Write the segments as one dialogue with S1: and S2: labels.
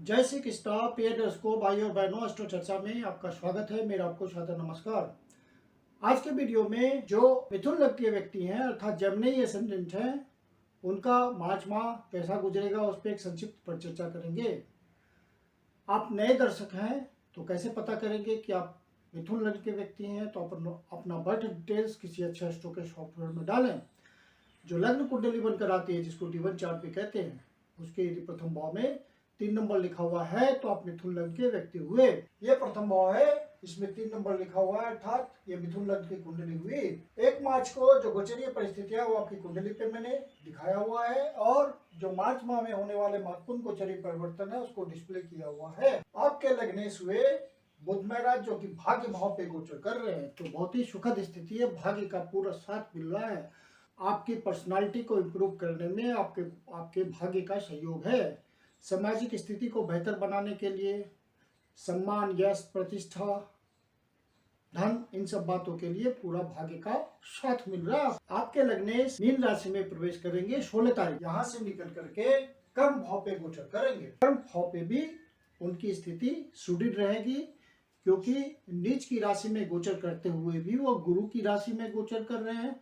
S1: जय श्री कृष्णा प्रिय दर्शकों, भाइयों और बहनों, अस्ट्रो चर्चा में आपका स्वागत है। मेरा आपको सादर नमस्कार। आज के वीडियो में जो मिथुन लग्न के व्यक्ति हैं अर्थात जेमिनी एसेंडेंट हैं, उनका मार्च माह कैसा गुजरेगा उस पर एक संक्षिप्त पर चर्चा करेंगे। आप नए दर्शक हैं तो कैसे पता करेंगे कि आप मिथुन लग्न के व्यक्ति हैं, तो अपना बर्थ डिटेल्स किसी अच्छे एस्ट्रो के सॉफ्टवेयर में डालें। जो लग्न कुंडली बनकर आती है, जिसको D1 चार्ट भी कहते हैं, उसके यदि प्रथम भाव में 3 नंबर लिखा हुआ है तो आप मिथुन लग्न के व्यक्ति हुए। ये प्रथम भाव है, इसमें 3 नंबर लिखा हुआ है, अर्थात ये मिथुन लग्न की कुंडली हुई। 1 मार्च को जो गोचरीय परिस्थितियां वो आपकी कुंडली पे मैंने दिखाया हुआ है, और जो मार्च माह में होने वाले महत्वपूर्ण गोचरीय परिवर्तन है उसको डिस्प्ले किया हुआ है। आपके लग्नेश हुए बुध महाराज जो कि भाग्य भाव पे गोचर कर रहे हैं, तो बहुत ही सुखद स्थिति है। भाग्य का पूरा साथ मिल रहा है। आपकी पर्सनालिटी को इम्प्रूव करने में आपके भाग्य का सहयोग है। सामाजिक स्थिति को बेहतर बनाने के लिए सम्मान, यश, प्रतिष्ठा, धन, इन सब बातों के लिए पूरा भाग्य का साथ मिल रहा है। आपके लग्नेश मीन राशि में प्रवेश करेंगे 16 तारीख। यहाँ से निकल करके कर्म भाव पे गोचर करेंगे। कर्म भाव पे भी उनकी स्थिति सुदृढ़ रहेगी, क्योंकि नीच की राशि में गोचर करते हुए भी वो गुरु की राशि में गोचर कर रहे हैं,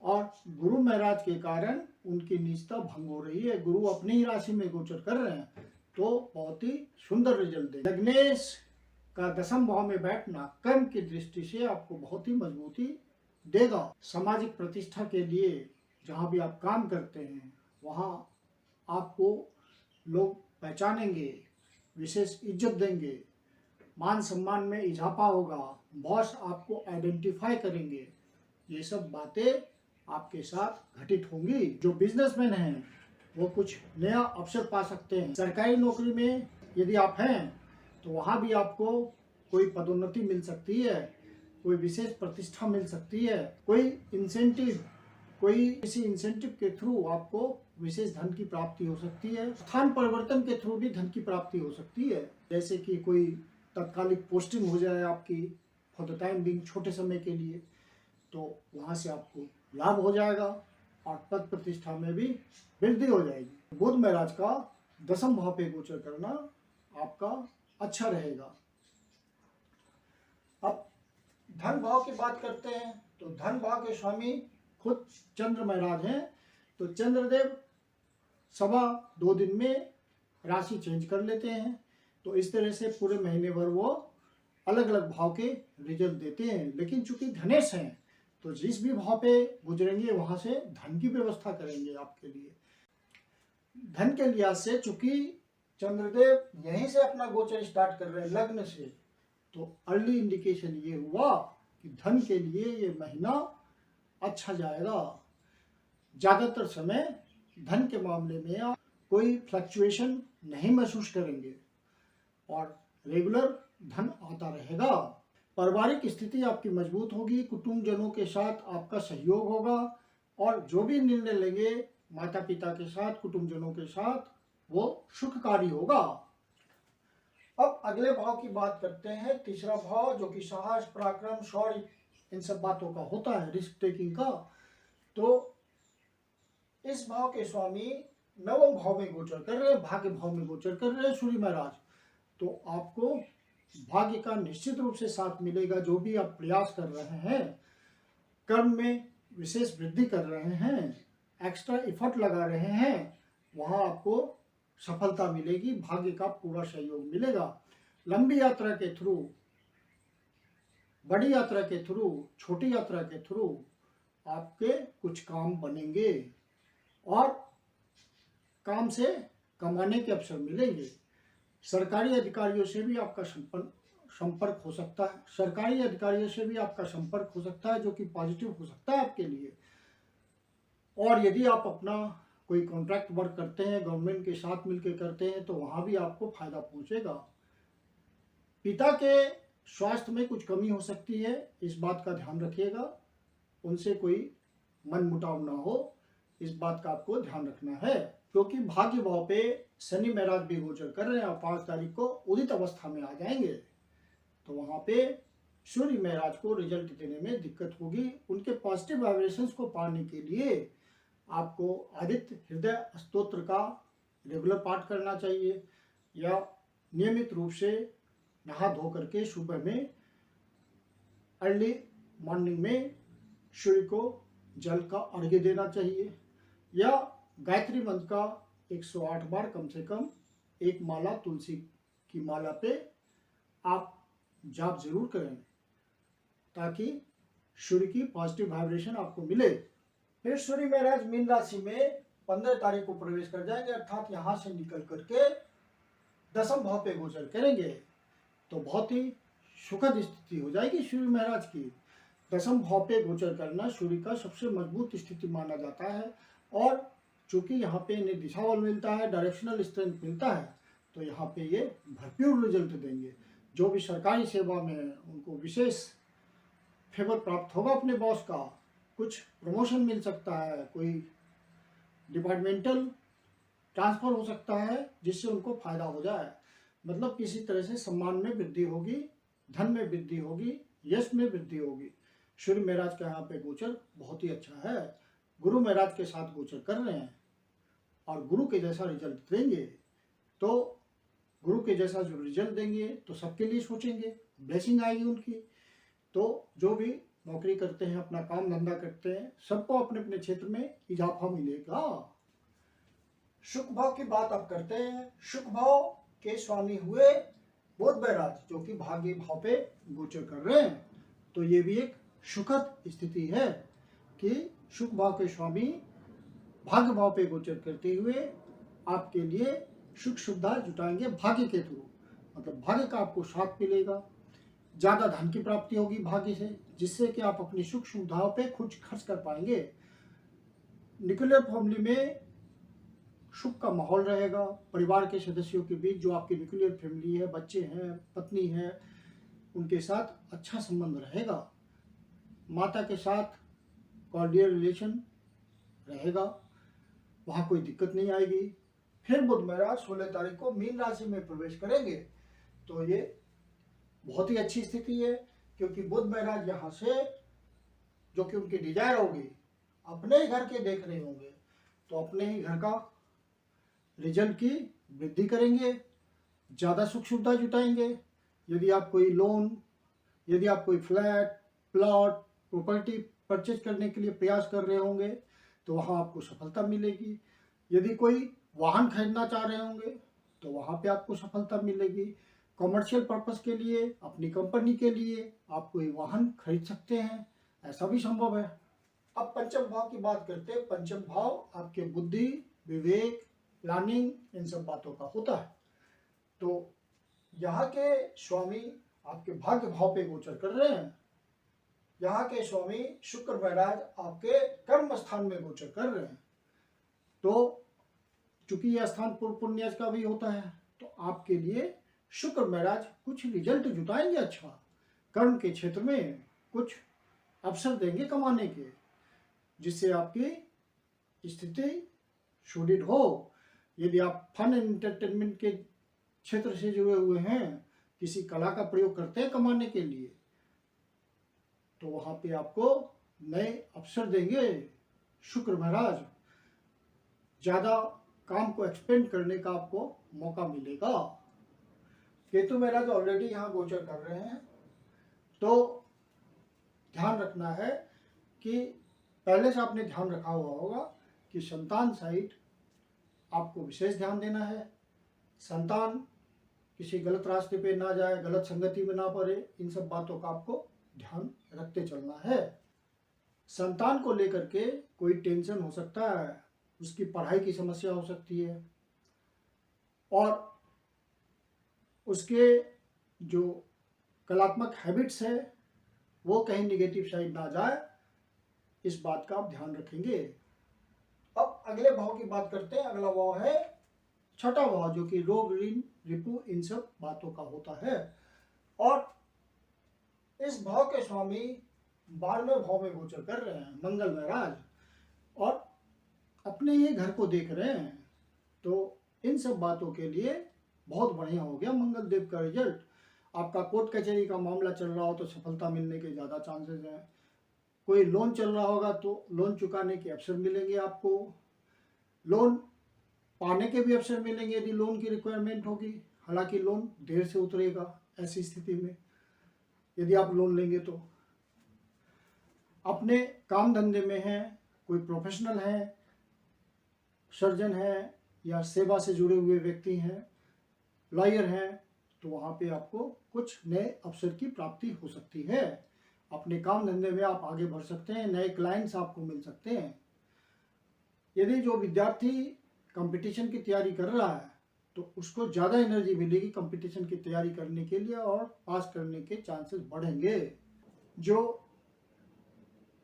S1: और गुरु महाराज के कारण उनकी नीचता भंग हो रही है। गुरु अपनी ही राशि में गोचर कर रहे हैं, तो बहुत ही सुंदर रिजल्ट देगा। लग्नेश का 10वें भाव में बैठना कर्म की दृष्टि से आपको बहुत ही मजबूती देगा। सामाजिक प्रतिष्ठा के लिए जहाँ भी आप काम करते हैं वहाँ आपको लोग पहचानेंगे, विशेष इज्जत देंगे, मान सम्मान में इजाफा होगा, बॉस आपको आइडेंटिफाई करेंगे। ये सब बातें आपके साथ घटित होंगी। जो बिजनेसमैन हैं वो कुछ नया अवसर पा सकते हैं। सरकारी नौकरी में यदि आप हैं तो वहाँ भी आपको कोई पदोन्नति मिल सकती है, कोई विशेष प्रतिष्ठा मिल सकती है, कोई किसी इंसेंटिव के थ्रू आपको विशेष धन की प्राप्ति हो सकती है। स्थान परिवर्तन के थ्रू भी धन की प्राप्ति हो सकती है, जैसे कि कोई तत्कालिक पोस्टिंग हो जाए आपकी फॉर द टाइम बिंग, छोटे समय के लिए, तो वहाँ से आपको लाभ हो जाएगा और पद प्रतिष्ठा में भी वृद्धि हो जाएगी। बुध महाराज का 10वें भाव पे गोचर करना आपका अच्छा रहेगा। अब धन भाव की बात करते हैं, तो धन भाव के स्वामी खुद चंद्र महाराज हैं, तो चंद्रदेव 2.25 दिन में राशि चेंज कर लेते हैं, तो इस तरह से पूरे महीने भर वो अलग अलग भाव के रिजल्ट देते हैं। लेकिन चूंकि धनेश हैं तो जिस भी भाव पे गुजरेंगे वहां से धन की व्यवस्था करेंगे आपके लिए। धन के लिहाज से चूंकि चंद्रदेव यहीं से अपना गोचर स्टार्ट कर रहे हैं लग्न से, तो अर्ली इंडिकेशन ये हुआ कि धन के लिए ये महीना अच्छा जाएगा। ज्यादातर समय धन के मामले में आप कोई फ्लक्चुएशन नहीं महसूस करेंगे और रेगुलर धन आता रहेगा। पारिवारिक स्थिति आपकी मजबूत होगी, कुटुंब जनों के साथ आपका सहयोग होगा, और जो भी निर्णय लेंगे माता पिता के साथ, कुटुंब जनों के साथ, वो सुखकारी होगा। अब अगले भाव की बात करते हैं, तीसरा भाव, जो कि साहस, पराक्रम, शौर्य, इन सब बातों का होता है, रिस्क टेकिंग का। तो इस भाव के स्वामी 9वें भाव में गोचर कर रहे हैं, भाग्य भाव में गोचर कर रहे हैं सूर्य महाराज। तो आपको भाग्य का निश्चित रूप से साथ मिलेगा। जो भी आप प्रयास कर रहे हैं, कर्म में विशेष वृद्धि कर रहे हैं, एक्स्ट्रा एफर्ट लगा रहे हैं, वहां आपको सफलता मिलेगी, भाग्य का पूरा सहयोग मिलेगा। लंबी यात्रा के थ्रू, बड़ी यात्रा के थ्रू, छोटी यात्रा के थ्रू आपके कुछ काम बनेंगे और काम से कमाने के अवसर मिलेंगे। सरकारी अधिकारियों से भी आपका संपर्क हो सकता है, सरकारी अधिकारियों से भी आपका संपर्क हो सकता है, जो कि पॉजिटिव हो सकता है आपके लिए। और यदि आप अपना कोई कॉन्ट्रैक्ट वर्क करते हैं, गवर्नमेंट के साथ मिलकर करते हैं, तो वहाँ भी आपको फायदा पहुँचेगा। पिता के स्वास्थ्य में कुछ कमी हो सकती है, इस बात का ध्यान रखिएगा, उनसे कोई मनमुटाव ना हो, इस बात का आपको ध्यान रखना है। क्योंकि भाग्य भाव पे शनि महाराज भी गोचर कर रहे हैं और 5 तारीख को उदित अवस्था में आ जाएंगे, तो वहां पे सूर्य महाराज को रिजल्ट देने में दिक्कत होगी। उनके पॉजिटिव वाइब्रेशंस को पाने के लिए आपको आदित्य हृदय स्तोत्र का रेगुलर पाठ करना चाहिए, या नियमित रूप से नहा धो करके सुबह में अर्ली मॉर्निंग में सूर्य को जल का अर्घ्य देना चाहिए, या गायत्री मंत्र का 108 बार कम से कम एक माला तुलसी की माला पे आप जाप जरूर करें, ताकि सूर्य की पॉजिटिव वाइब्रेशन आपको मिले। फिर सूर्य महाराज मीन राशि में 15 तारीख को प्रवेश कर जाएंगे, अर्थात यहाँ से निकल करके 10वें भाव पे गोचर करेंगे। तो बहुत ही सुखद स्थिति हो जाएगी सूर्य महाराज की। 10वें भाव पे गोचर करना सूर्य का सबसे मजबूत स्थिति माना जाता है, और चूंकि यहाँ पे इन्हें दिशा बल मिलता है, डायरेक्शनल स्ट्रेंथ मिलता है, तो यहाँ पे ये भरपूर रिजल्ट देंगे। जो भी सरकारी सेवा में उनको विशेष फेवर प्राप्त होगा अपने बॉस का, कुछ प्रमोशन मिल सकता है, कोई डिपार्टमेंटल ट्रांसफर हो सकता है जिससे उनको फायदा हो जाए, मतलब किसी तरह से सम्मान में वृद्धि होगी, धन में वृद्धि होगी, यश में वृद्धि होगी। सूर्य महाराज का यहाँ पे गोचर बहुत ही अच्छा है। गुरु महाराज के साथ गोचर कर रहे हैं और गुरु के जैसा रिजल्ट देंगे। तो गुरु के जैसा जो रिजल्ट देंगे तो सबके लिए सोचेंगे, ब्लेसिंग आएगी उनकी। तो जो भी नौकरी करते हैं, अपना काम धंधा करते हैं, सबको अपने अपने क्षेत्र में इजाफा मिलेगा। शुक्र भाव की बात आप करते हैं। शुक्र भाव के स्वामी हुए बुध महाराज, जो कि भाग्य भाव पे गोचर कर रहे हैं। तो ये भी एक सुखद स्थिति है कि शुक्र भाव के स्वामी भाग्य भाव पे गोचर करते हुए आपके लिए सुख सुविधा जुटाएंगे भाग्य के थ्रू, मतलब भाग्य का आपको साथ मिलेगा, ज़्यादा धन की प्राप्ति होगी भाग्य से, जिससे कि आप अपनी सुख सुविधाओं पे खुद खर्च कर पाएंगे। न्यूक्लियर फैमिली में सुख का माहौल रहेगा। परिवार के सदस्यों के बीच जो आपकी न्यूक्लियर फैमिली है, बच्चे हैं, पत्नी है, उनके साथ अच्छा संबंध रहेगा। माता के साथ कॉर्डियल रिलेशन रहेगा, वहाँ कोई दिक्कत नहीं आएगी। फिर बुध महाराज 16 तारीख को मीन राशि में प्रवेश करेंगे। तो ये बहुत ही अच्छी स्थिति है, क्योंकि बुध महाराज यहाँ से जो कि उनकी डिजायर होगी, अपने ही घर के देख रहे होंगे, तो अपने ही घर का रिजल्ट की वृद्धि करेंगे, ज़्यादा सुख सुविधा जुटाएंगे। यदि आप कोई लोन, यदि आप कोई फ्लैट, प्लॉट, प्रॉपर्टी परचेज करने के लिए प्रयास कर रहे होंगे, तो वहाँ आपको सफलता मिलेगी। यदि कोई वाहन खरीदना चाह रहे होंगे, तो वहाँ पे आपको सफलता मिलेगी। कॉमर्शियल पर्पस के लिए, अपनी कंपनी के लिए आप कोई वाहन खरीद सकते हैं, ऐसा भी संभव है। अब पंचम भाव की बात करते हैं। पंचम भाव आपके बुद्धि, विवेक, प्लानिंग, इन सब बातों का होता है। तो यहाँ के स्वामी आपके भाग्य भाव पे गोचर कर रहे हैं। यहाँ के स्वामी शुक्र महाराज आपके कर्म स्थान में गोचर कर रहे हैं। तो चूंकि यह स्थान पूर्व पुण्य का भी होता है, तो आपके लिए शुक्र महाराज कुछ रिजल्ट जुटाएंगे। अच्छा, कर्म के क्षेत्र में कुछ अवसर देंगे कमाने के, जिससे आपकी स्थिति सुदृढ़ हो। यदि आप फन एंड एंटरटेनमेंट के क्षेत्र से जुड़े हुए हैं, किसी कला का प्रयोग करते हैं कमाने के लिए, तो वहाँ पे आपको नए अवसर देंगे शुक्र महाराज। ज़्यादा काम को एक्सपेंड करने का आपको मौका मिलेगा। केतु महाराज ऑलरेडी यहाँ गोचर कर रहे हैं। तो ध्यान रखना है कि पहले से आपने ध्यान रखा हुआ होगा कि संतान साइड आपको विशेष ध्यान देना है। संतान किसी गलत रास्ते पे ना जाए, गलत संगति में ना पड़े, इन सब बातों का आपको ध्यान रखते चलना है। संतान को लेकर के कोई टेंशन हो सकता है, उसकी पढ़ाई की समस्या हो सकती है, और उसके जो कलात्मक हैबिट्स है वो कहीं निगेटिव साइड ना जाए, इस बात का आप ध्यान रखेंगे। अब अगले भाव की बात करते हैं। अगला भाव है छठा भाव, जो कि रोग, ऋण, रिपु, इन सब बातों का होता है। और इस भाव के स्वामी 12वें भाव में गोचर कर रहे हैं मंगल महाराज, और अपने ही घर को देख रहे हैं। तो इन सब बातों के लिए बहुत बढ़िया हो गया मंगल देव का रिजल्ट। आपका कोर्ट कचहरी का मामला चल रहा हो तो सफलता मिलने के ज़्यादा चांसेस हैं। कोई लोन चल रहा होगा तो लोन चुकाने के अवसर मिलेंगे आपको। लोन पाने के भी अवसर मिलेंगे यदि लोन की रिक्वायरमेंट होगी। हालांकि लोन देर से उतरेगा ऐसी स्थिति में यदि आप लोन लेंगे तो। अपने काम धंधे में हैं, कोई प्रोफेशनल है, सर्जन है या सेवा से जुड़े हुए व्यक्ति हैं, लॉयर हैं, तो वहाँ पे आपको कुछ नए अवसर की प्राप्ति हो सकती है। अपने काम धंधे में आप आगे बढ़ सकते हैं, नए क्लाइंट्स आपको मिल सकते हैं। यदि जो विद्यार्थी कंपटीशन की तैयारी कर रहा है तो उसको ज़्यादा एनर्जी मिलेगी कंपटीशन की तैयारी करने के लिए और पास करने के चांसेस बढ़ेंगे। जो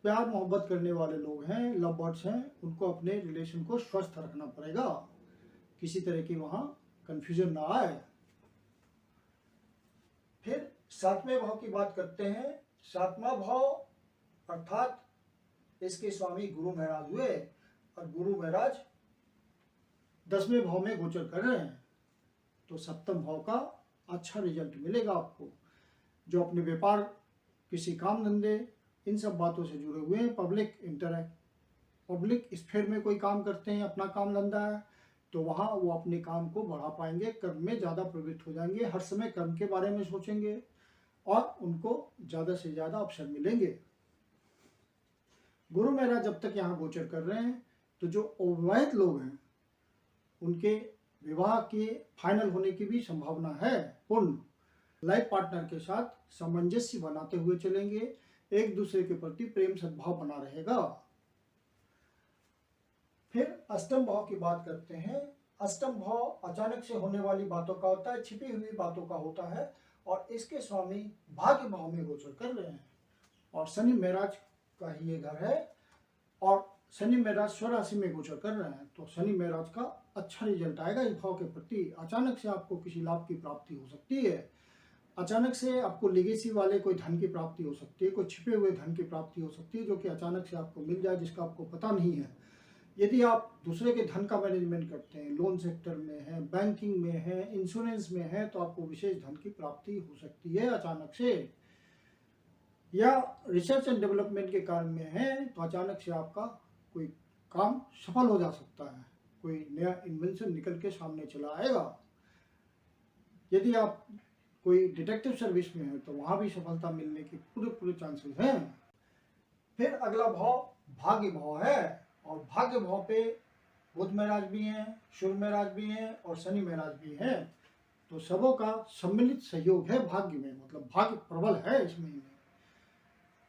S1: प्यार मोहब्बत करने वाले लोग हैं, लव बर्ड्स हैं, उनको अपने रिलेशन को स्वस्थ रखना पड़ेगा, किसी तरह की वहाँ कंफ्यूजन ना आए। फिर 7वें भाव की बात करते हैं। 7वां भाव अर्थात इसके स्वामी गुरु महाराज हुए और गुरु महाराज 10वें भाव में गोचर कर रहे हैं, तो 7वें भाव का अच्छा रिजल्ट मिलेगा आपको। जो अपने व्यापार, किसी काम धंधे, इन सब बातों से जुड़े हुए हैं, पब्लिक स्फीयर में कोई काम करते हैं, अपना काम धंधा है, तो वहाँ वो अपने काम को बढ़ा पाएंगे, कर्म में ज़्यादा प्रवृत्त हो जाएंगे, हर समय कर्म के बारे में सोचेंगे और उनको ज़्यादा से ज़्यादा अवसर मिलेंगे। गुरु महाराज जब तक यहाँ गोचर कर रहे हैं तो जो अविवाहित लोग हैं उनके विवाह के फाइनल होने की भी संभावना है पूर्ण। लाइफ पार्टनर के साथ सामंजस्य बनाते हुए चलेंगे, एक दूसरे के प्रति प्रेम सद्भाव बना रहेगा। फिर 8वें भाव की बात करते हैं। 8वां भाव अचानक से होने वाली बातों का होता है, छिपी हुई बातों का होता है और इसके स्वामी भाग्य भाव में गोचर कर रहे हैं और शनि महाराज का ही ये घर है और शनि महाराज स्वराशि में गोचर कर रहे हैं, तो शनि महाराज का अच्छा रिजल्ट आएगा इस भाव के प्रति। अचानक से आपको किसी लाभ की प्राप्ति हो सकती है, अचानक से आपको लिगेसी वाले कोई धन की प्राप्ति हो सकती है, कोई छिपे हुए धन की प्राप्ति हो सकती है जो कि अचानक से आपको मिल जाए, जिसका आपको पता नहीं है। यदि आप दूसरे के धन का मैनेजमेंट करते हैं, लोन सेक्टर में है, बैंकिंग में है, इंश्योरेंस में है, तो आपको विशेष धन की प्राप्ति हो सकती है अचानक से। या रिसर्च एंड डेवलपमेंट के कार्य में है तो अचानक से आपका कोई काम सफल हो जा सकता है, कोई नया इन्वेंशन निकल के सामने चला आएगा। यदि आप कोई डिटेक्टिव सर्विस में है तो वहाँ भी सफलता मिलने के पूरे चांसेस हैं। फिर अगला भाव भाग्य भाव है और भाग्य भाव पे बुध महाराज भी हैं, सूर्य महाराज भी हैं और शनि महाराज भी हैं, तो सबों का सम्मिलित सहयोग है भाग्य में, मतलब भाग्य प्रबल है इस महीने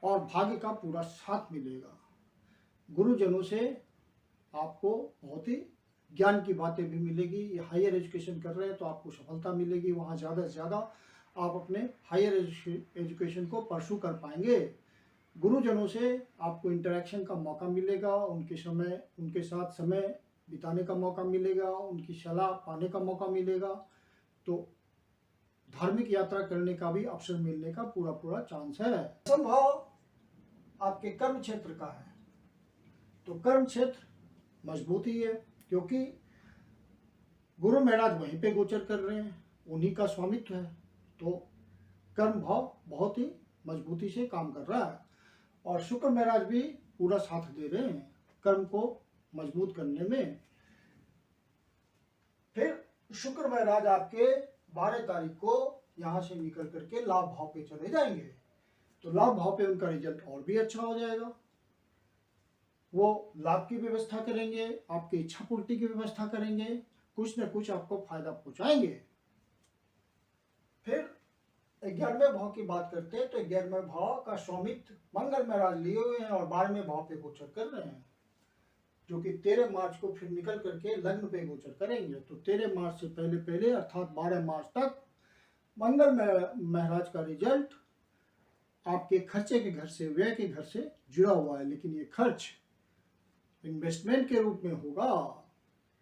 S1: और भाग्य का पूरा साथ मिलेगा। गुरुजनों से आपको बहुत ही ज्ञान की बातें भी मिलेगी। ये हायर एजुकेशन कर रहे हैं तो आपको सफलता मिलेगी, वहाँ ज़्यादा से ज़्यादा आप अपने हायर एजुकेशन को परसू कर पाएंगे। गुरुजनों से आपको इंटरेक्शन का मौका मिलेगा, उनके साथ समय बिताने का मौका मिलेगा, उनकी सलाह पाने का मौका मिलेगा, तो धार्मिक यात्रा करने का भी अवसर मिलने का पूरा चांस है। संभव आपके कर्म क्षेत्र का है तो कर्म क्षेत्र मजबूत ही है, क्योंकि गुरु महाराज वहीं पे गोचर कर रहे हैं, उन्हीं का स्वामित्व है, तो कर्म भाव बहुत ही मजबूती से काम कर रहा है और शुक्र महाराज भी पूरा साथ दे रहे हैं कर्म को मजबूत करने में। फिर शुक्र महाराज आपके 12 तारीख को यहाँ से निकल करके लाभ भाव पे चले जाएंगे, तो लाभ भाव पे उनका रिजल्ट और भी अच्छा हो जाएगा। वो लाभ की व्यवस्था करेंगे, आपकी इच्छा पूर्ति की व्यवस्था करेंगे, कुछ न कुछ आपको फायदा पहुंचाएंगे। फिर 11वें भाव की बात करते हैं तो 11वें भाव का स्वामित्व मंगल महाराज लिए हुए हैं और 12वें भाव पे गोचर कर रहे हैं, जो कि 13 मार्च को फिर निकल करके लग्न पे गोचर करेंगे। तो 13 मार्च से पहले अर्थात 12 मार्च तक मंगल महाराज का रिजल्ट आपके खर्चे के घर से, व्यय के घर से जुड़ा हुआ है, लेकिन ये खर्च इन्वेस्टमेंट के रूप में होगा।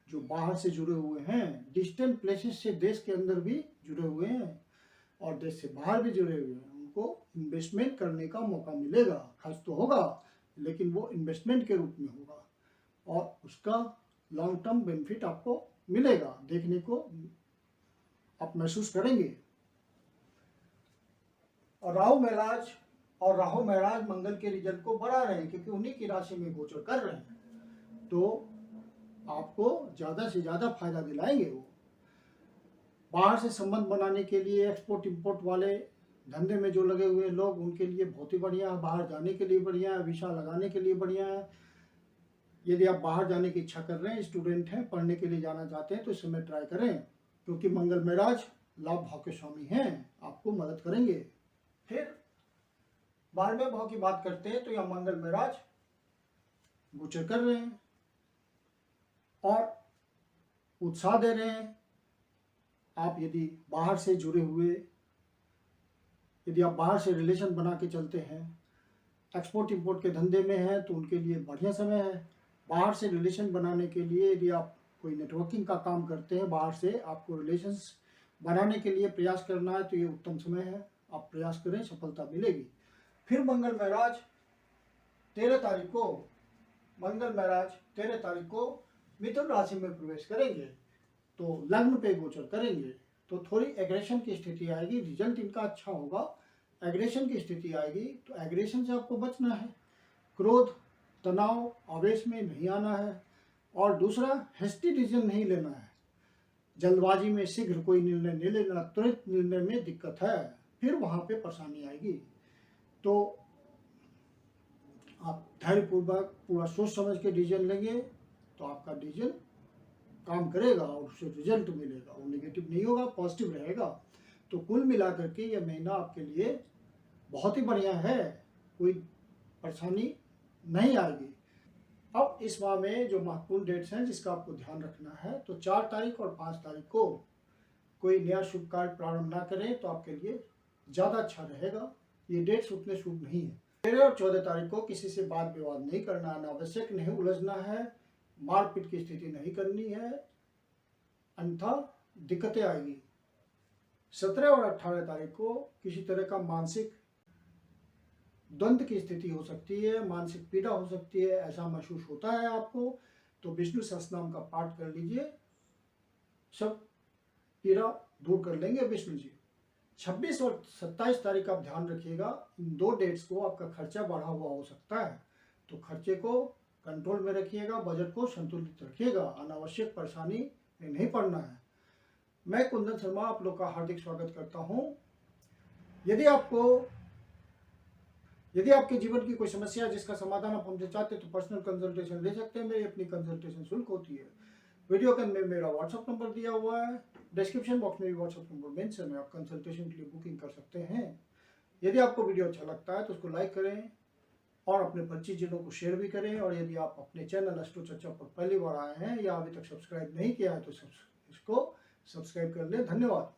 S1: जो बाहर से जुड़े हुए हैं, डिस्टेंट प्लेसेस से देश के अंदर भी जुड़े हुए हैं और देश से बाहर भी जुड़े हुए हैं, उनको इन्वेस्टमेंट करने का मौका मिलेगा। खर्च तो होगा लेकिन वो इन्वेस्टमेंट के रूप में होगा और उसका लॉन्ग टर्म बेनिफिट आपको मिलेगा, देखने को आप महसूस करेंगे। और राहु महाराज मंगल के रिजल्ट को बढ़ा रहे हैं, क्योंकि उन्हीं की राशि में गोचर कर रहे हैं, तो आपको ज़्यादा से ज़्यादा फायदा दिलाएंगे वो। बाहर से संबंध बनाने के लिए एक्सपोर्ट इंपोर्ट वाले धंधे में जो लगे हुए लोग, उनके लिए बहुत ही बढ़िया है। बाहर जाने के लिए बढ़िया है, वीसा लगाने के लिए बढ़िया है। यदि आप बाहर जाने की इच्छा कर रहे हैं, स्टूडेंट हैं, पढ़ने के लिए जाना चाहते हैं, तो इस समय ट्राई करें, क्योंकि मंगल महाराज लाभ भाव के स्वामी हैं, आपको मदद करेंगे। फिर 12वें भाव की बात करते हैं तो यह मंगल महाराज गोचर कर रहे हैं और उत्साह दे रहे हैं। आप यदि बाहर से जुड़े हुए, यदि आप बाहर से रिलेशन बना के चलते हैं, एक्सपोर्ट इंपोर्ट के धंधे में हैं, तो उनके लिए बढ़िया समय है। बाहर से रिलेशन बनाने के लिए यदि आप कोई नेटवर्किंग का काम करते हैं, बाहर से आपको रिलेशंस बनाने के लिए प्रयास करना है, तो ये उत्तम समय है। आप प्रयास करें, सफलता मिलेगी। फिर मंगल महाराज 13 तारीख को, मंगल महाराज 13 तारीख को मिथुन राशि में प्रवेश करेंगे, तो लग्न पे गोचर करेंगे, तो थोड़ी एग्रेशन की स्थिति आएगी। रिजल्ट इनका अच्छा होगा, एग्रेशन की स्थिति आएगी, तो एग्रेशन से आपको बचना है। क्रोध, तनाव, आवेश में नहीं आना है। और दूसरा, हेस्टी डिसीजन नहीं लेना है, जल्दबाजी में शीघ्र कोई निर्णय नहीं लेना, तुरंत निर्णय में दिक्कत है, फिर वहां पे परेशानी आएगी। तो आप धैर्यपूर्वक पूरा सोच समझ के डिसीजन लेंगे तो आपका डिसीजन काम करेगा और उससे रिजल्ट मिलेगा, वो नेगेटिव नहीं होगा, पॉजिटिव रहेगा। तो कुल मिलाकर के यह महीना आपके लिए बहुत ही बढ़िया है, कोई परेशानी नहीं आएगी। अब इस माह में जो महत्वपूर्ण डेट्स हैं जिसका आपको ध्यान रखना है, तो 4 तारीख और 5 तारीख को कोई नया शुभ कार्य प्रारंभ ना करें तो आपके लिए ज़्यादा अच्छा रहेगा। ये डेट्स उतने शुभ नहीं है। 13 और 14 तारीख को किसी से वाद विवाद नहीं करना, अनावश्यक नहीं उलझना है, मारपीट की स्थिति नहीं करनी है, अन्यथा दिक्कतें आएगी। 17 और 18 तारीख को किसी तरह का मानसिक द्वंद्व की स्थिति हो सकती है, मानसिक पीड़ा हो सकती है, ऐसा महसूस होता है आपको, तो विष्णु सहस्त्रनाम का पाठ कर लीजिए, सब पीड़ा दूर कर लेंगे विष्णु जी। 26 और 27 तारीख आप ध्यान रखिएगा, इन 2 डेट्स को आपका खर्चा बढ़ा हुआ हो सकता है, तो खर्चे को कंट्रोल में रखिएगा, बजट को संतुलित रखिएगा, अनावश्यक परेशानी में नहीं पड़ना है। मैं कुंदन शर्मा आप लोग का हार्दिक स्वागत करता हूं। यदि आपके जीवन की कोई समस्या है जिसका समाधान आप हमसे चाहते हैं तो पर्सनल कंसल्टेशन ले सकते हैं। मेरी अपनी कंसल्टेशन शुल्क होती है। वीडियो के अंदर में मेरा व्हाट्सअप नंबर दिया हुआ है, डिस्क्रिप्शन बॉक्स में भी व्हाट्सअप नंबर मेंशन है, आप कंसल्टेशन के लिए बुकिंग कर सकते हैं। यदि आपको वीडियो अच्छा लगता है तो उसको लाइक करें और अपने परिचितजनों को शेयर भी करें। और यदि आप अपने चैनल एस्ट्रो चर्चा पर पहली बार आए हैं या अभी तक सब्सक्राइब नहीं किया है तो इसको सब्सक्राइब कर लें। धन्यवाद।